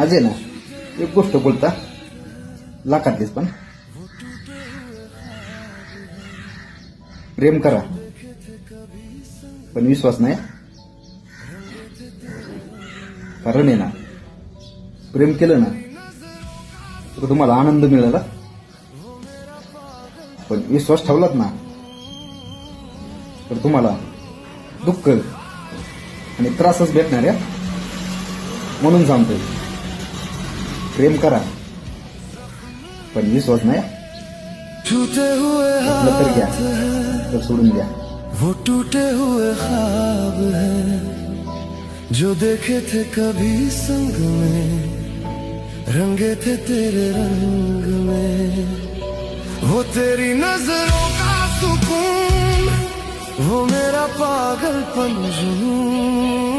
आज आहे ना एक गोष्ट बोलता लाखातलीच पण प्रेम करा पण विश्वास नाही. कारण आहे ना प्रेम केलं ना तर तुम्हाला आनंद मिळाला, पण विश्वास ठेवलात ना तर तुम्हाला दुःख आणि त्रासच भेटणार आहे. म्हणून सांगतोय प्रेम करा पण विश्वास नाही. म्हटलं तर घ्या तर सोडून द्या. वो टूटे हुए ख्वाब है जो देखे थे कभी संग में, रंगे थे तेरे रंग में. वो तेरी नजरों का सुकून, वो मेरा पागलपन जुनून.